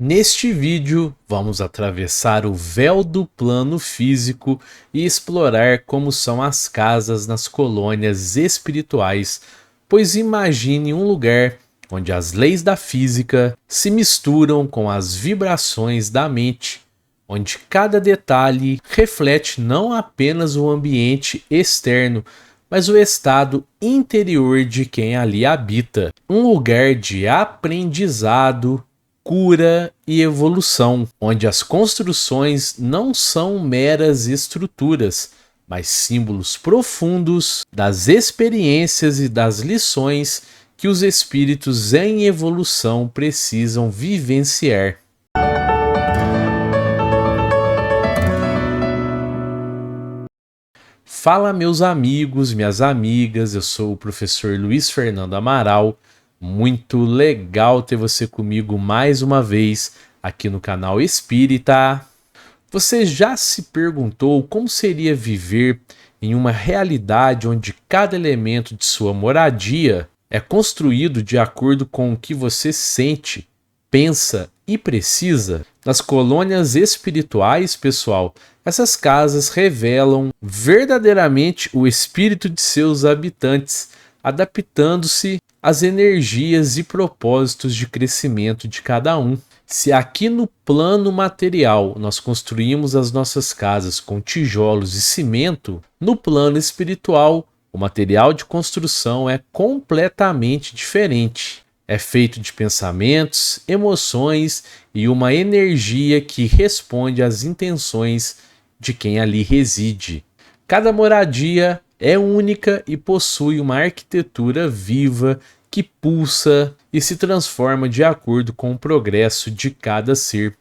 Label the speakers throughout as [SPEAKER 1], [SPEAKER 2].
[SPEAKER 1] Neste vídeo, vamos atravessar o véu do plano físico e explorar como são as casas nas colônias espirituais, pois imagine um lugar onde as leis da física se misturam com as vibrações da mente, onde cada detalhe reflete não apenas o ambiente externo, mas o estado interior de quem ali habita. Um lugar de aprendizado, cura e evolução, onde as construções não são meras estruturas, mas símbolos profundos das experiências e das lições que os espíritos em evolução precisam vivenciar. Fala, meus amigos, minhas amigas, eu sou o professor Luiz Fernando Amaral. Muito legal ter você comigo mais uma vez aqui no canal Espírita. Você já se perguntou como seria viver em uma realidade onde cada elemento de sua moradia é construído de acordo com o que você sente, pensa e precisa? Nas colônias espirituais, pessoal, essas casas revelam verdadeiramente o espírito de seus habitantes, adaptando-se às energias e propósitos de crescimento de cada um. Se aqui no plano material nós construímos as nossas casas com tijolos e cimento, no plano espiritual o material de construção é completamente diferente. É feito de pensamentos, emoções e uma energia que responde às intenções de quem ali reside. Cada moradia é única e possui uma arquitetura viva que pulsa e se transforma de acordo com o progresso de cada ser.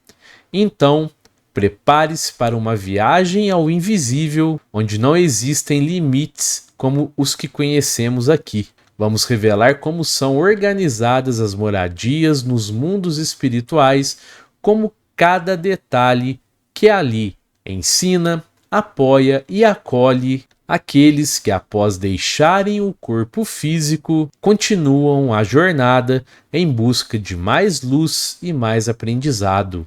[SPEAKER 1] Então, prepare-se para uma viagem ao invisível, onde não existem limites como os que conhecemos aqui. Vamos revelar como são organizadas as moradias nos mundos espirituais, como cada detalhe que ali ensina, apoia e acolhe aqueles que, após deixarem o corpo físico, continuam a jornada em busca de mais luz e mais aprendizado.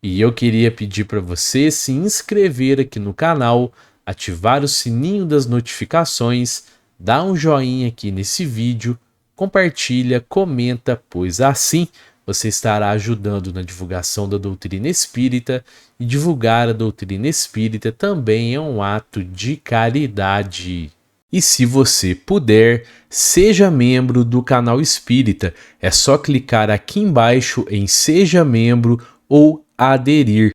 [SPEAKER 1] E eu queria pedir para você se inscrever aqui no canal, ativar o sininho das notificações, dar um joinha aqui nesse vídeo, compartilha, comenta, pois assim você estará ajudando na divulgação da doutrina espírita, e divulgar a doutrina espírita também é um ato de caridade. E se você puder, seja membro do canal espírita. É só clicar aqui embaixo em Seja Membro ou Aderir.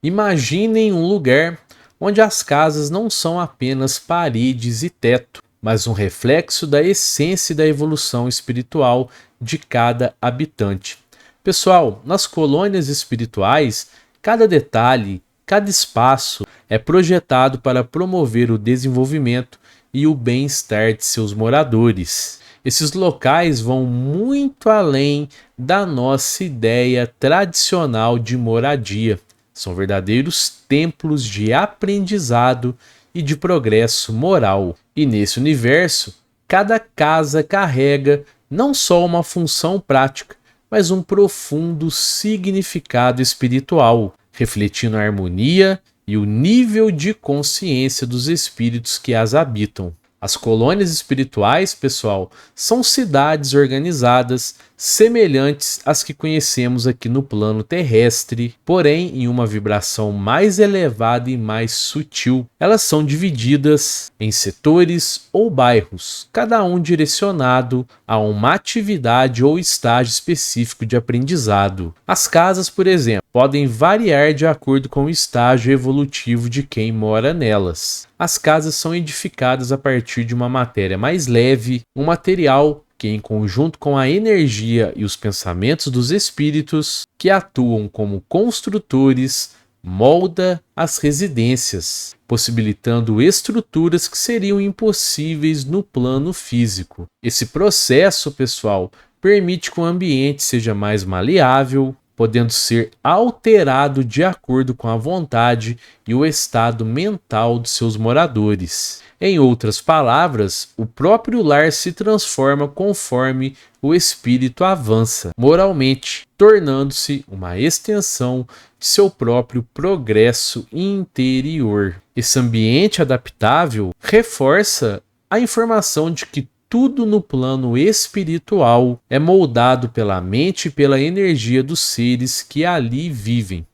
[SPEAKER 1] Imaginem um lugar onde as casas não são apenas paredes e teto, mas um reflexo da essência e da evolução espiritual de cada habitante. Pessoal, nas colônias espirituais, cada detalhe, cada espaço é projetado para promover o desenvolvimento e o bem-estar de seus moradores. Esses locais vão muito além da nossa ideia tradicional de moradia. São verdadeiros templos de aprendizado e de progresso moral. E nesse universo, cada casa carrega não só uma função prática, mas um profundo significado espiritual, refletindo a harmonia e o nível de consciência dos espíritos que as habitam. As colônias espirituais, pessoal, são cidades organizadas semelhantes às que conhecemos aqui no plano terrestre, porém em uma vibração mais elevada e mais sutil. Elas são divididas em setores ou bairros, cada um direcionado a uma atividade ou estágio específico de aprendizado. As casas, por exemplo, podem variar de acordo com o estágio evolutivo de quem mora nelas. As casas são edificadas a partir de uma matéria mais leve, um material que, em conjunto com a energia e os pensamentos dos espíritos que atuam como construtores, molda as residências, possibilitando estruturas que seriam impossíveis no plano físico. Esse processo, pessoal, permite que o ambiente seja mais maleável, podendo ser alterado de acordo com a vontade e o estado mental de seus moradores. Em outras palavras, o próprio lar se transforma conforme o espírito avança moralmente, tornando-se uma extensão de seu próprio progresso interior. Esse ambiente adaptável reforça a informação de que tudo no plano espiritual é moldado pela mente e pela energia dos seres que ali vivem.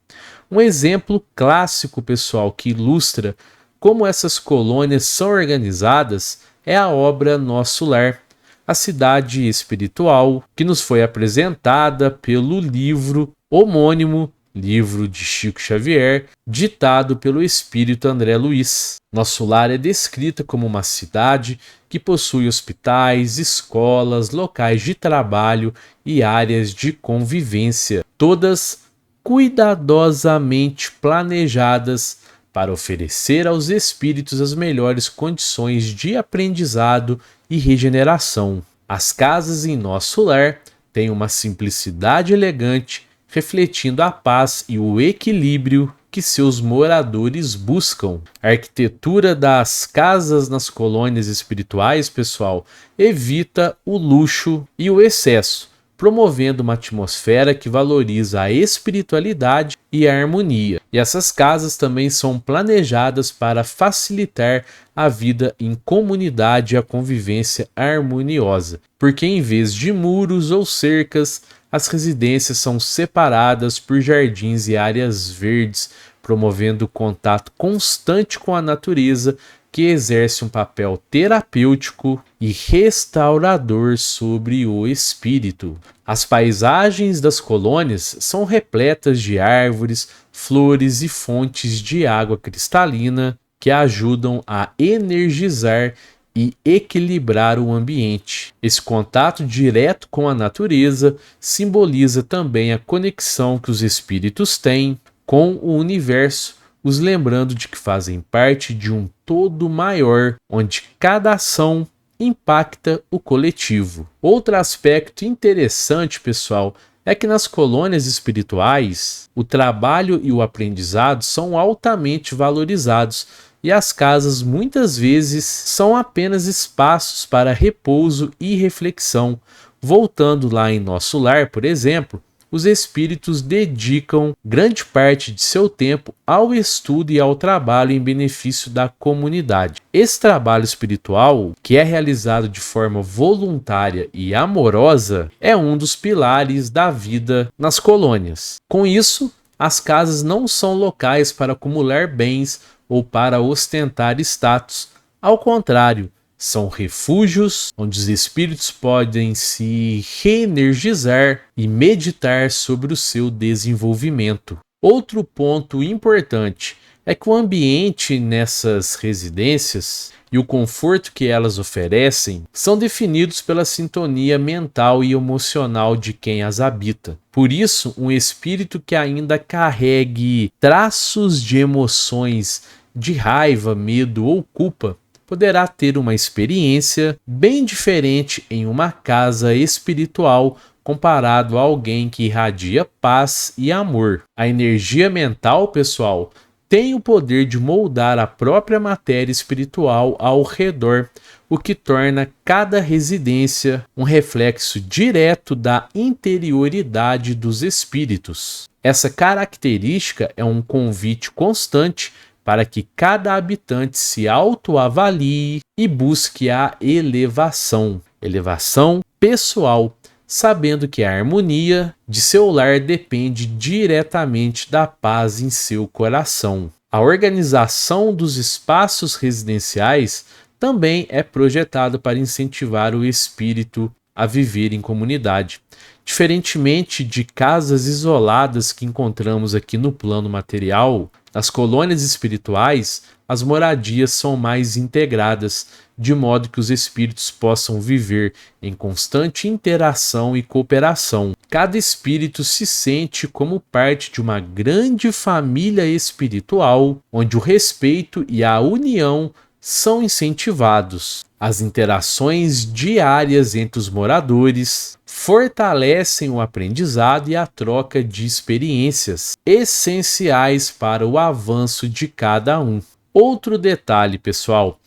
[SPEAKER 1] Um exemplo clássico, pessoal, que ilustra como essas colônias são organizadas é a obra Nosso Lar, a cidade espiritual, que nos foi apresentada pelo livro homônimo, livro de Chico Xavier, ditado pelo espírito André Luiz. Nosso Lar é descrita como uma cidade que possui hospitais, escolas, locais de trabalho e áreas de convivência, todas cuidadosamente planejadas para oferecer aos espíritos as melhores condições de aprendizado e regeneração. As casas em Nosso Lar têm uma simplicidade elegante, refletindo a paz e o equilíbrio que seus moradores buscam. A arquitetura das casas nas colônias espirituais, pessoal, evita o luxo e o excesso, promovendo uma atmosfera que valoriza a espiritualidade e a harmonia. E essas casas também são planejadas para facilitar a vida em comunidade e a convivência harmoniosa, porque em vez de muros ou cercas, as residências são separadas por jardins e áreas verdes, promovendo contato constante com a natureza, que exerce um papel terapêutico e restaurador sobre o espírito. As paisagens das colônias são repletas de árvores, flores e fontes de água cristalina que ajudam a energizar e equilibrar o ambiente. Esse contato direto com a natureza simboliza também a conexão que os espíritos têm com o universo, os lembrando de que fazem parte de um todo maior, onde cada ação impacta o coletivo. Outro aspecto interessante, pessoal, é que nas colônias espirituais, o trabalho e o aprendizado são altamente valorizados e as casas muitas vezes são apenas espaços para repouso e reflexão. Voltando lá em Nosso Lar, por exemplo, os espíritos dedicam grande parte de seu tempo ao estudo e ao trabalho em benefício da comunidade. Esse trabalho espiritual, que é realizado de forma voluntária e amorosa, é um dos pilares da vida nas colônias. Com isso, as casas não são locais para acumular bens ou para ostentar status. Ao contrário, são refúgios onde os espíritos podem se reenergizar e meditar sobre o seu desenvolvimento. Outro ponto importante é que o ambiente nessas residências e o conforto que elas oferecem são definidos pela sintonia mental e emocional de quem as habita. Por isso, um espírito que ainda carregue traços de emoções de raiva, medo ou culpa poderá ter uma experiência bem diferente em uma casa espiritual comparado a alguém que irradia paz e amor. A energia mental, pessoal, tem o poder de moldar a própria matéria espiritual ao redor, o que torna cada residência um reflexo direto da interioridade dos espíritos. Essa característica é um convite constante para que cada habitante se autoavalie e busque a elevação pessoal, sabendo que a harmonia de seu lar depende diretamente da paz em seu coração. A organização dos espaços residenciais também é projetada para incentivar o espírito a viver em comunidade. Diferentemente de casas isoladas que encontramos aqui no plano material, nas colônias espirituais, as moradias são mais integradas, de modo que os espíritos possam viver em constante interação e cooperação. Cada espírito se sente como parte de uma grande família espiritual, onde o respeito e a união são incentivados. As interações diárias entre os moradores fortalecem o aprendizado e a troca de experiências, essenciais para o avanço de cada um. Outro detalhe, pessoal,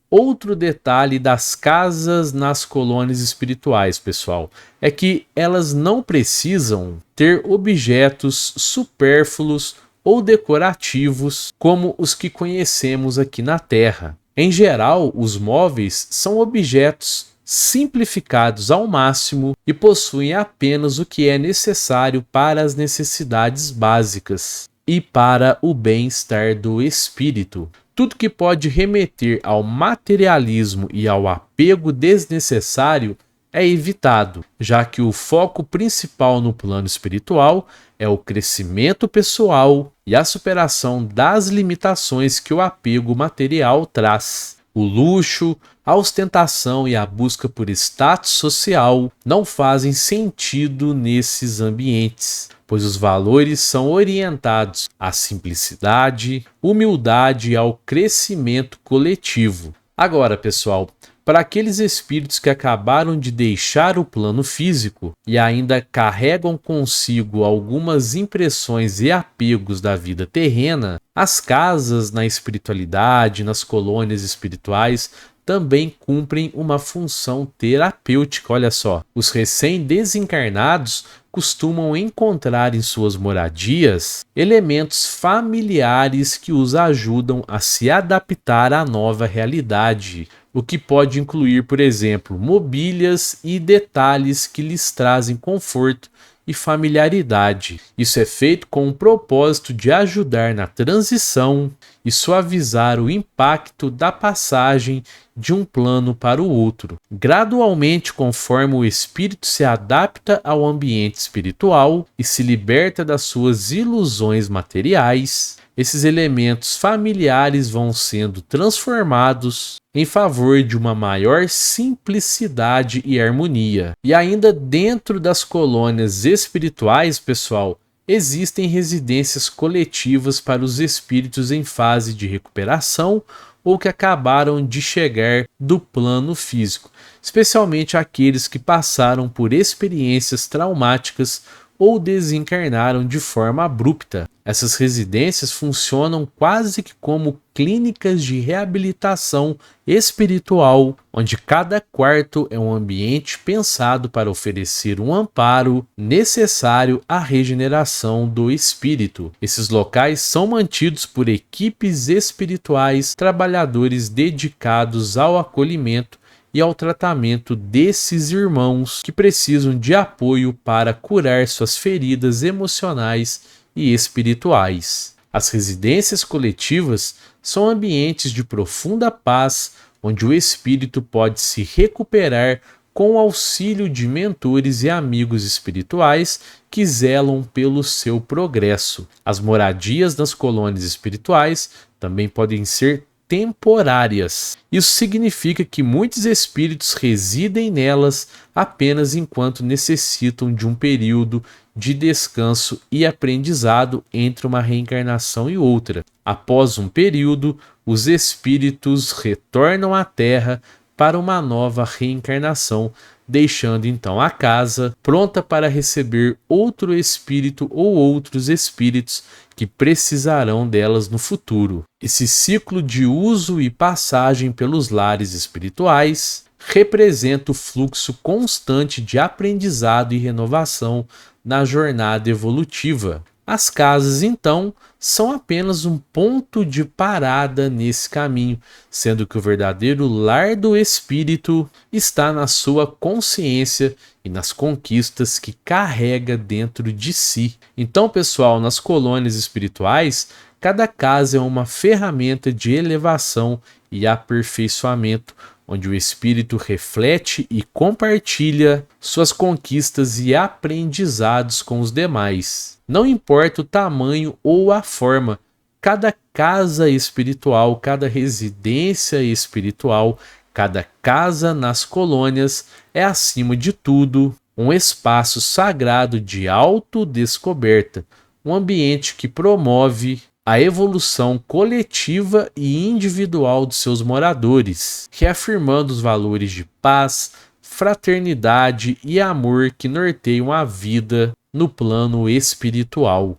[SPEAKER 1] outro detalhe das casas nas colônias espirituais, pessoal, é que elas não precisam ter objetos supérfluos ou decorativos como os que conhecemos aqui na Terra. Em geral, os móveis são objetos simplificados ao máximo e possuem apenas o que é necessário para as necessidades básicas e para o bem-estar do espírito. Tudo que pode remeter ao materialismo e ao apego desnecessário é evitado, já que o foco principal no plano espiritual é o crescimento pessoal e a superação das limitações que o apego material traz. O luxo, a ostentação e a busca por status social não fazem sentido nesses ambientes, pois os valores são orientados à simplicidade, humildade e ao crescimento coletivo. Agora, pessoal, para aqueles espíritos que acabaram de deixar o plano físico e ainda carregam consigo algumas impressões e apegos da vida terrena, as casas na espiritualidade, nas colônias espirituais, também cumprem uma função terapêutica. Olha só, os recém-desencarnados costumam encontrar em suas moradias elementos familiares que os ajudam a se adaptar à nova realidade, o que pode incluir, por exemplo, mobílias e detalhes que lhes trazem conforto e familiaridade. Isso é feito com o propósito de ajudar na transição e suavizar o impacto da passagem de um plano para o outro. Gradualmente, conforme o espírito se adapta ao ambiente espiritual e se liberta das suas ilusões materiais, esses elementos familiares vão sendo transformados em favor de uma maior simplicidade e harmonia. E ainda dentro das colônias espirituais, pessoal, existem residências coletivas para os espíritos em fase de recuperação ou que acabaram de chegar do plano físico, especialmente aqueles que passaram por experiências traumáticas ou desencarnaram de forma abrupta. Essas residências funcionam quase que como clínicas de reabilitação espiritual, onde cada quarto é um ambiente pensado para oferecer um amparo necessário à regeneração do espírito. Esses locais são mantidos por equipes espirituais, trabalhadores dedicados ao acolhimento e ao tratamento desses irmãos que precisam de apoio para curar suas feridas emocionais e espirituais. As residências coletivas são ambientes de profunda paz, onde o espírito pode se recuperar com o auxílio de mentores e amigos espirituais que zelam pelo seu progresso. As moradias nas colônias espirituais também podem ser temporárias. Isso significa que muitos espíritos residem nelas apenas enquanto necessitam de um período de descanso e aprendizado entre uma reencarnação e outra. Após um período, os espíritos retornam à Terra para uma nova reencarnação, deixando então a casa pronta para receber outro espírito ou outros espíritos que precisarão delas no futuro. Esse ciclo de uso e passagem pelos lares espirituais representa o fluxo constante de aprendizado e renovação na jornada evolutiva. As casas, então, são apenas um ponto de parada nesse caminho, sendo que o verdadeiro lar do espírito está na sua consciência e nas conquistas que carrega dentro de si. Então, pessoal, nas colônias espirituais, cada casa é uma ferramenta de elevação e aperfeiçoamento, onde o espírito reflete e compartilha suas conquistas e aprendizados com os demais. Não importa o tamanho ou a forma, cada casa espiritual, cada residência espiritual, cada casa nas colônias é, acima de tudo, um espaço sagrado de autodescoberta, um ambiente que promove a evolução coletiva e individual de seus moradores, reafirmando os valores de paz, fraternidade e amor que norteiam a vida no plano espiritual.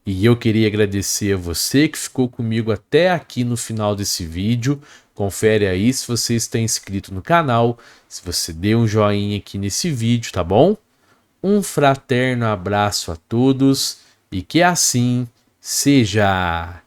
[SPEAKER 1] E eu queria agradecer a você que ficou comigo até aqui no final desse vídeo. Confere aí se você está inscrito no canal, se você deu um joinha aqui nesse vídeo, tá bom? Um fraterno abraço a todos e que assim seja.